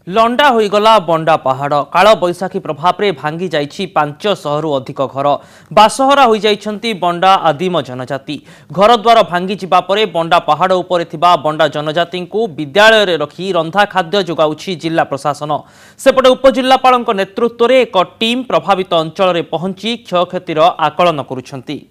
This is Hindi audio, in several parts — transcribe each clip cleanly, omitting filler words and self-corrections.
लंडा होईगला बंडा पहाड़ काल बैशाखी प्रभाव में भांगी जाइछि 500 रु अधिक घर बासहरा हो जाइछंती बंडा आदिम जनजाति घर द्वार भांगी जिबा परे बंडा पहाड़ उपरे थिबा बंडा जनजाति को विद्यालय रे रखी रंधा खाद्य जोगाउछि जिला प्रशासन सेपटे उपजिल्लापाल नेतृत्व में एक टीम प्रभावित अंचल में पहुंची क्षयक्षतिर आकलन करुछंती।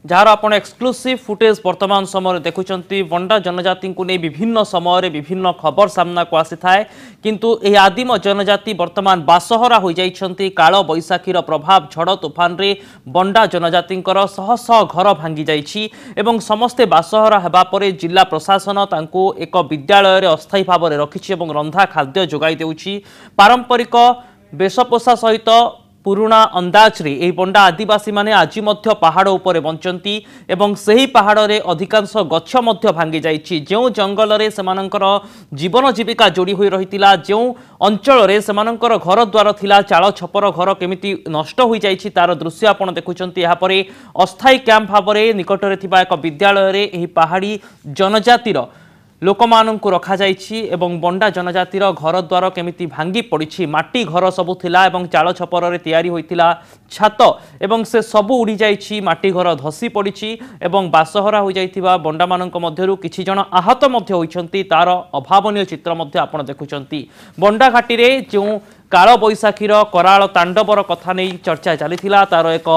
जार आपण एक्सक्लूसिव फुटेज वर्तमान समय देखुंती बंडा जनजाति को नहीं विभिन्न समय विभिन्न खबर सामना को आसी थाए किंतु यह आदिम जनजाति वर्तमान बासहरा हो जाइछंती काल बैशाखीर प्रभाव झड़ तूफान रे बंडा जनजाति शह शह घर भांगी जाइछि एवं समस्ते बासहरा हेबा परे जिला प्रशासन तांको एक विद्यालय रे अस्थायी भाव में रखिछि एवं रंधा खाद्य जोगाई देउछि पारंपरिक वेशपोषा सहित पुराणा अंदाज रे एही बंडा आदिवासी माने आज मध्य पहाड़ उपरे बंचंती एवं सही पहाड़ रे अधिकांश गछ मध्य भांगी जाइछि जेउ जंगल रे सेमानंकर जीवन जीविका जोड़ी होई रहितिला जेउ अंचल रे सेमानंकर घर द्वार थिला चाଳ छपर घर केमिति नष्ट होई जाइछि तार दृश्य आपण देखुचंती यहाँ परे अस्थायी कैंप भाव रे निकट रे थिबा एक विद्यालय रे एही पहाड़ी जनजातिर लोक माननकु रखा जाइछि एवं बंडा जनजातिर घर द्वार केमिति भांगी पड़िछि माटी घर सबु थिला एवं चाଳ छपर रे तैयारी होइतिला छात एवं से सबु उड़ी जाइछि माटी घर धसी पड़िछि एवं बासहरा हो जाइतिबा बंडा माननक मध्यरु किछि जण आहत मध्य होइछंती तार अभावनीय चित्र मध्य आपण देखुचंती। बंडा घाटी रे जो काल बैशाखीर कराळ तांडवर कथा नै चर्चा चलीथिला तार एक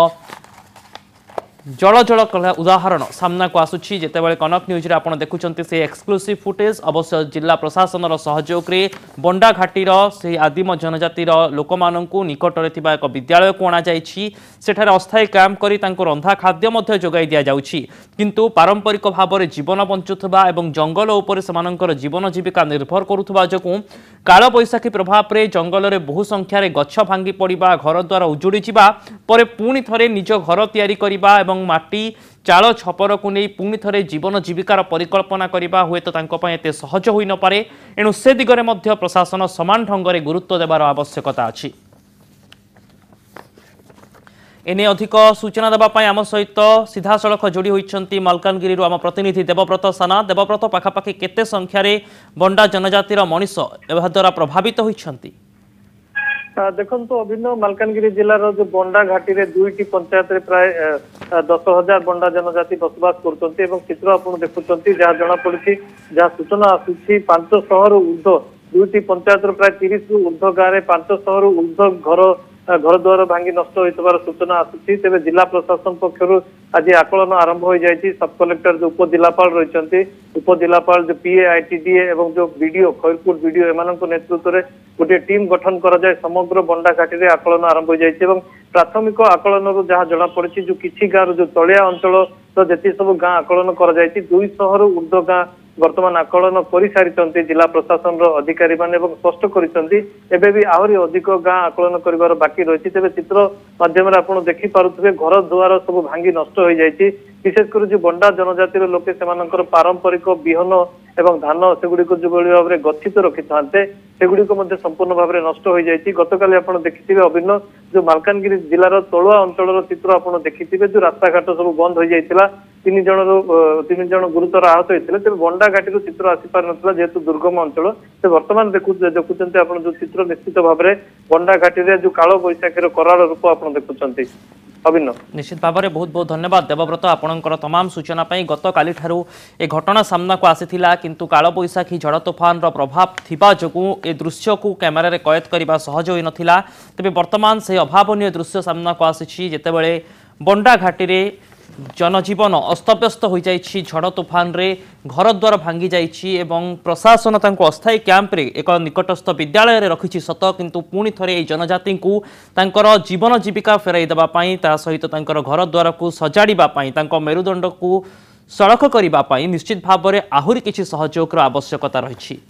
जल जल उदाहरण सामना को आसुछि जेतेबेले कनक न्यूज रे आपण देखुचंती से एक्सक्लूसिव फुटेज अवश्य जिला प्रशासन सहयोग रे बंडा घाटीर से आदिम जनजातिर लोक माननकु निकट रे थिबा एक विद्यालय को अणा जाइछि सेठारे अस्थायी कैंप करी तांको रंधा खाद्य मध्य जोगाई दिया जाउछि किंतु पारंपरिक भाव में जीवन बंचुथबा एवं जंगल उपरे समानकर जीवन जीविका निर्भर करुथबा जकु काल बैशाखी प्रभाव रे जंगल रे बहु संख्यार गछ भांगी पड़िबा घर द्वार उजुड़ी जिबा परे पुणी थरे निज घर तैयारी करिबा एवं माटी चाଳ छपर को नहीं पुणी थरे जीवन जीविकार परिकल्पना करने हुए तो एत सहज हो न पारे एणु से दिगरे मध्य प्रशासन समान ढंग से गुरुत्व देवार आवश्यकता अछि। एने अधिक सूचना देवाई आम सहित सीधा सड़क जोड़ी होती मालकानगिरी आम प्रतिनिधि देवव्रत साना देवव्रत पाखापाखि केते संख्यार बंडा जनजातिर मनीष द्वारा प्रभावित होती देखो अभिन्न मालकानगिरी जिलार जो बंडा घाटी रे दुईटी पंचायत रे प्राय 10,000 बंडा जनजाति बसवास करते चित्र आप देखुं जहाँ जना पड़ी जहाँ सूचना आसूसी 500 रु ऊर्ध दुईटी पंचायत प्राय 30 रु ऊर्ध गाँव में 500 रु ऊर्ध घर द्वार भांगी नष्ट होइतबार सूचना आसूसी तेबे जिला प्रशासन पक्षरु आज आकलन आरंभ हो जाइछि सब कलेक्टर जो उपजिलापाल रहिसंती उपजिलापाल जो पीए आईटीडीए एवं जो वीडियो खैरपुर वीडियो एमानक नेतृत्व में गोटे टीम गठन करा जाय समग्र बंडा घाटी रे आकलन आरंभ हो जाइछि एवं प्राथमिक आकलन रु जहाँ जना पड़ी जो किछि गाँव जो तलिया अंचल तो जेति सब गाँ आकलन करा जाइछि 200 रु ऊर्ध्व गाँ वर्तमान आकलन कर सारी जिला प्रशासन अधिकारी माने स्पष्ट करी आहरी अधिक गाँ आकलन कर बाकी रही तेज चित्र माध्यम आप देखिपे घर दुआर सब भांगी नष्ट हो जाइए विशेषकर जो बंडा जनजातिर लोके से पारंपरिक बिहन एवं धान सेगुड़ी जो भाव में गच्छित रखि था सेगुड़ी संपूर्ण भाव में नष्ट हो जाइए गतकाली आप देखिथे अभिन्न जो मालकानगिरी जिलार तलुआ अंचल चित्र आप देखिथे जो रास्ताघाट सब बंद हो जाता 3 जन गुरुतर आहत होते तेज बंडा घाटी चित्र आसीपार ना जेहेतु दुर्गम अंचल से बर्तमान देखुं आप जो चित्र निश्चित भाव में बंडा घाटी रे जो काल बैशाखीर कराल रूप आप देखुं अभिन्न निश्चित भाव में बहुत बहुत धन्यवाद देवव्रत आपणकर तमाम सूचना गत काली ठारू ए घटना सामना को आसीथिला किंतु काल बैशाखी झड़ तूफान प्रभाव थिबा जोगु ए दृश्य को कैमेरा रे कैद करबा सहज होई नथिला तेबे वर्तमान से अभावनीय दृश्य सामना को आसीछि जेतेबेले बंडा घाटी रे जनजीवन अस्तव्यस्त हो जाइछि झड़ तूफान रे घर द्वार भांगी जाइछि एवं प्रशासन तांको अस्थायी कैंप रे एक निकटस्थ विद्यालय रे रखिछि सत किंतु पुणी थरे ए जनजाति को तांकर जीवन जीविका फेराई देबा पई ता सहित तांकर घर द्वार को सजाड़िबा पई तांको मेरुदंड को सड़क करिबा पई निश्चित भाव में आहुरी किछि सहयोग आवश्यकता रहिछि।